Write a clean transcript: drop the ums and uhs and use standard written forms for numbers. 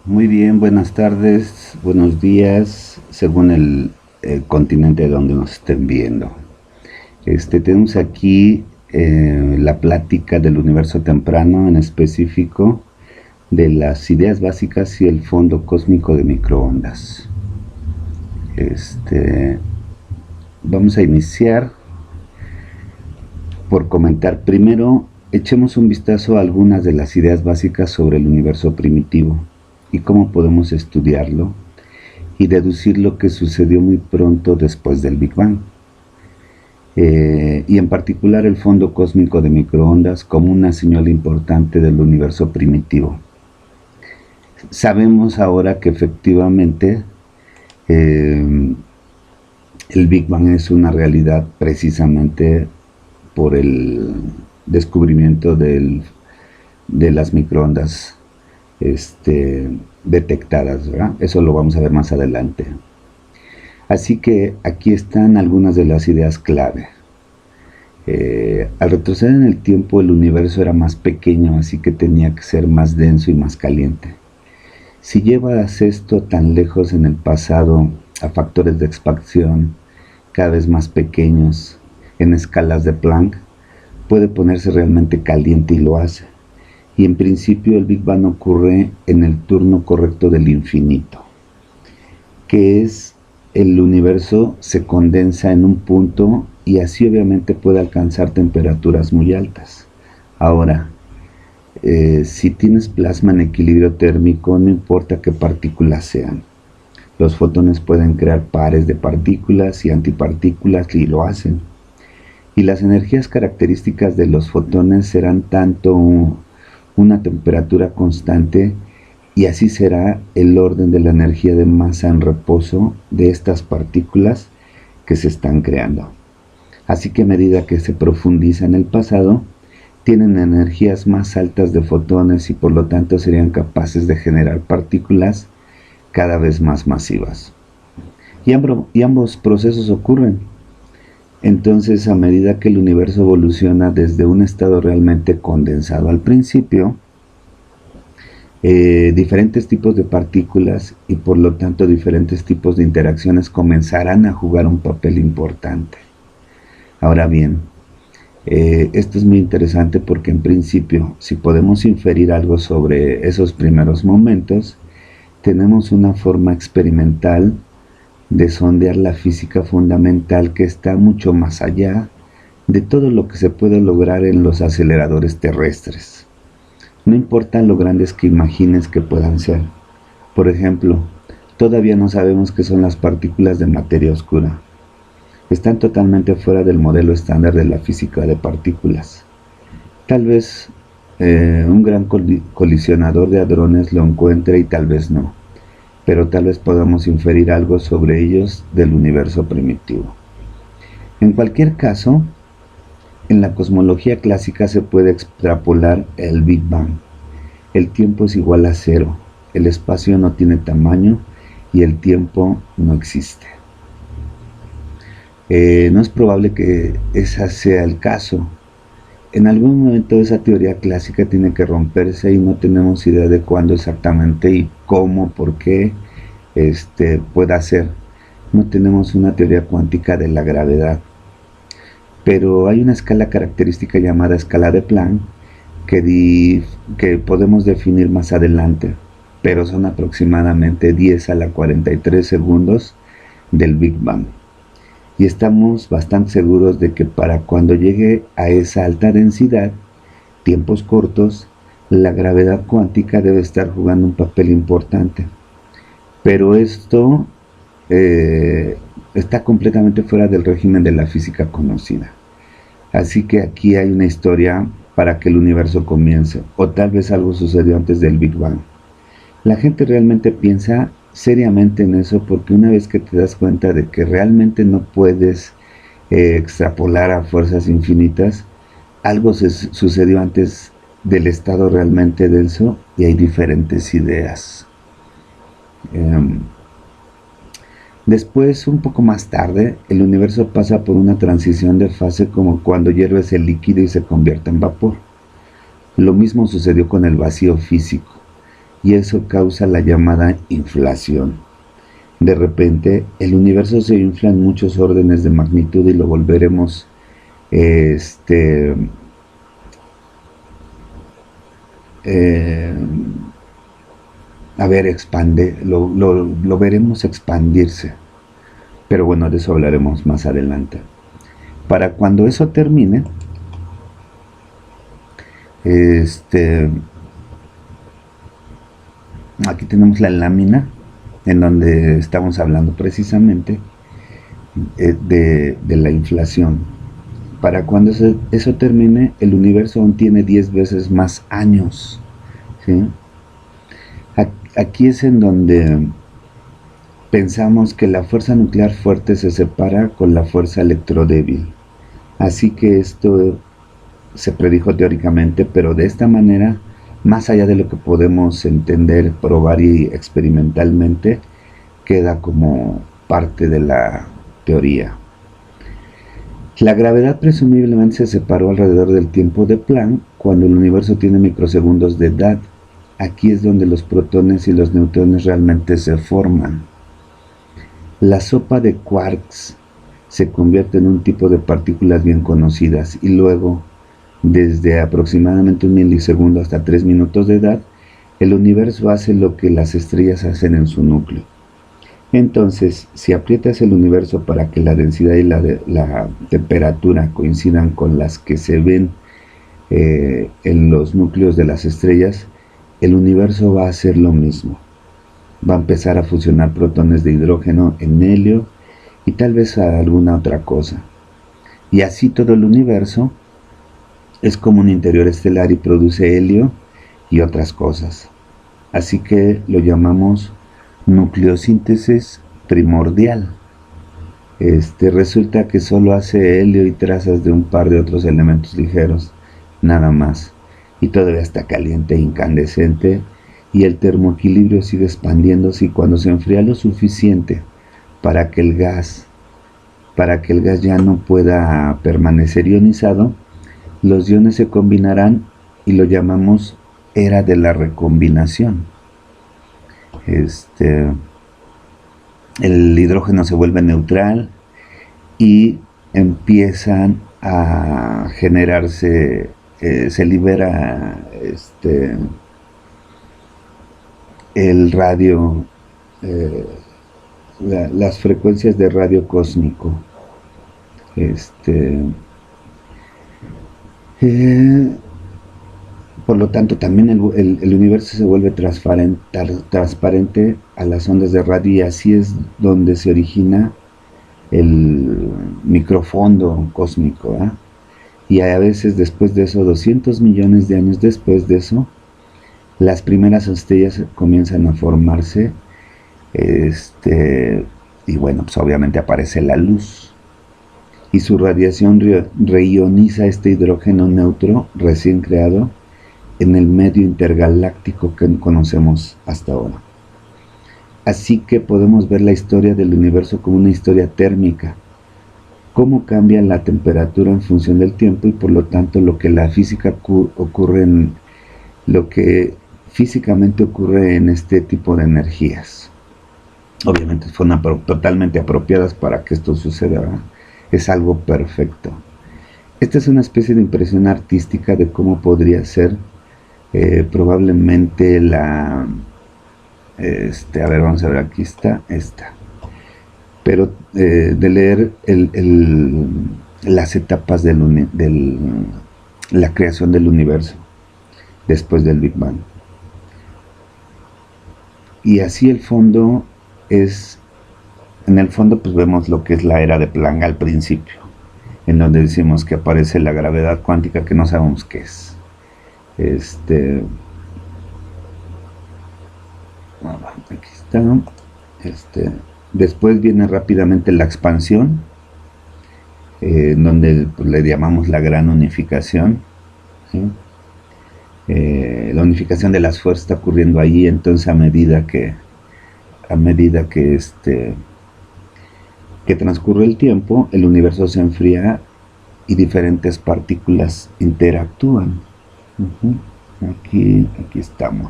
Muy bien, buenas tardes, buenos días, según el continente donde nos estén viendo. Tenemos aquí la plática del universo temprano, en específico de las ideas básicas y el fondo cósmico de microondas. Vamos a iniciar por comentar primero. Echemos un vistazo a algunas de las ideas básicas sobre el universo primitivo y cómo podemos estudiarlo y deducir lo que sucedió muy pronto después del Big Bang, y en particular el fondo cósmico de microondas como una señal importante del universo primitivo. Sabemos ahora que efectivamente el Big Bang es una realidad precisamente por el descubrimiento de las microondas detectadas, ¿verdad? Eso lo vamos a ver más adelante. Así que aquí están algunas de las ideas clave. Al retroceder en el tiempo, el universo era más pequeño, así que tenía que ser más denso y más caliente. Si llevas esto tan lejos en el pasado a factores de expansión cada vez más pequeños, en escalas de Planck, puede ponerse realmente caliente y lo hace. Y en principio el Big Bang ocurre en el turno correcto del infinito, que es el universo se condensa en un punto y así obviamente puede alcanzar temperaturas muy altas. Ahora, si tienes plasma en equilibrio térmico, no importa qué partículas sean. Los fotones pueden crear pares de partículas y antipartículas y lo hacen. Y las energías características de los fotones serán tanto una temperatura constante, y así será el orden de la energía de masa en reposo de estas partículas que se están creando. Así que a medida que se profundiza en el pasado, tienen energías más altas de fotones y por lo tanto serían capaces de generar partículas cada vez más masivas. Y ambos procesos ocurren. Entonces, a medida que el universo evoluciona desde un estado realmente condensado al principio, diferentes tipos de partículas y por lo tanto diferentes tipos de interacciones comenzarán a jugar un papel importante. Ahora bien, esto es muy interesante porque en principio, si podemos inferir algo sobre esos primeros momentos, tenemos una forma experimental de sondear la física fundamental que está mucho más allá de todo lo que se puede lograr en los aceleradores terrestres. No importa lo grandes que imagines que puedan ser. Por ejemplo, todavía no sabemos qué son las partículas de materia oscura. Están totalmente fuera del modelo estándar de la física de partículas. Tal vez un gran colisionador de hadrones lo encuentre y tal vez no, pero tal vez podamos inferir algo sobre ellos del universo primitivo. En cualquier caso, en la cosmología clásica se puede extrapolar el Big Bang. El tiempo es igual a cero, el espacio no tiene tamaño y el tiempo no existe. No es probable que ese sea el caso. En algún momento esa teoría clásica tiene que romperse y no tenemos idea de cuándo exactamente y cómo, por qué pueda ser. No tenemos una teoría cuántica de la gravedad. Pero hay una escala característica llamada escala de Planck que podemos definir más adelante, pero son aproximadamente 10 a la 43 segundos del Big Bang. Y estamos bastante seguros de que para cuando llegue a esa alta densidad, tiempos cortos, la gravedad cuántica debe estar jugando un papel importante. Pero esto está completamente fuera del régimen de la física conocida. Así que aquí hay una historia para que el universo comience, o tal vez algo sucedió antes del Big Bang. La gente realmente piensa seriamente en eso porque una vez que te das cuenta de que realmente no puedes extrapolar a fuerzas infinitas, algo sucedió antes del estado realmente denso y hay diferentes ideas. Después, un poco más tarde, el universo pasa por una transición de fase como cuando hierves el líquido y se convierte en vapor. Lo mismo sucedió con el vacío físico. y eso causa la llamada inflación. De repente el universo se infla en muchos órdenes de magnitud y lo volveremos a ver, lo veremos expandirse. Pero bueno, de eso hablaremos más adelante. Para cuando eso termine, aquí tenemos la lámina en donde estamos hablando precisamente de la inflación. Para cuando eso termine, el universo aún tiene 10 veces más años, ¿sí? Aquí es en donde pensamos que la fuerza nuclear fuerte se separa con la fuerza electrodébil. Así que esto se predijo teóricamente, pero de esta manera, más allá de lo que podemos entender, probar y experimentalmente, queda como parte de la teoría. La gravedad presumiblemente se separó alrededor del tiempo de Planck cuando el universo tiene microsegundos de edad. Aquí es donde los protones y los neutrones realmente se forman. La sopa de quarks se convierte en un tipo de partículas bien conocidas y luego, desde aproximadamente 1 milisegundo hasta 3 minutos de edad, el universo hace lo que las estrellas hacen en su núcleo. Entonces, si aprietas el universo para que la densidad y la temperatura coincidan con las que se ven en los núcleos de las estrellas, el universo va a hacer lo mismo. Va a empezar a fusionar protones de hidrógeno en helio y tal vez a alguna otra cosa. Y así todo el universo es como un interior estelar y produce helio y otras cosas. Así que lo llamamos nucleosíntesis primordial. Resulta que solo hace helio y trazas de un par de otros elementos ligeros, nada más. Y todavía está caliente e incandescente, y el termoequilibrio sigue expandiéndose, y cuando se enfría lo suficiente para que el gas ya no pueda permanecer ionizado, los iones se combinarán y lo llamamos era de la recombinación. El hidrógeno se vuelve neutral y empiezan a generarse, se libera el radio, las frecuencias de radio cósmico. Por lo tanto, también el universo se vuelve transparente a las ondas de radio, y así es donde se origina el microfondo cósmico, ¿eh? Y a veces después de eso, 200 millones de años después de eso, las primeras estrellas comienzan a formarse, y bueno, pues obviamente aparece la luz, y su radiación reioniza este hidrógeno neutro recién creado en el medio intergaláctico que conocemos hasta ahora. Así que podemos ver la historia del universo como una historia térmica, cómo cambia la temperatura en función del tiempo, y por lo tanto lo que físicamente ocurre en este tipo de energías. Obviamente fueron totalmente apropiadas para que esto suceda, ¿verdad? Es algo perfecto. Esta es una especie de impresión artística de cómo podría ser probablemente a ver, vamos a ver, aquí está esta. Pero de leer las etapas de la creación del universo después del Big Bang. Y así el fondo es, en el fondo pues vemos lo que es la era de Planck al principio, en donde decimos que aparece la gravedad cuántica, que no sabemos qué es. Aquí está. Después viene rápidamente la expansión, donde pues, le llamamos la gran unificación, ¿sí? La unificación de las fuerzas está ocurriendo allí. Entonces a medida que transcurre el tiempo, el universo se enfría y diferentes partículas interactúan. Aquí estamos.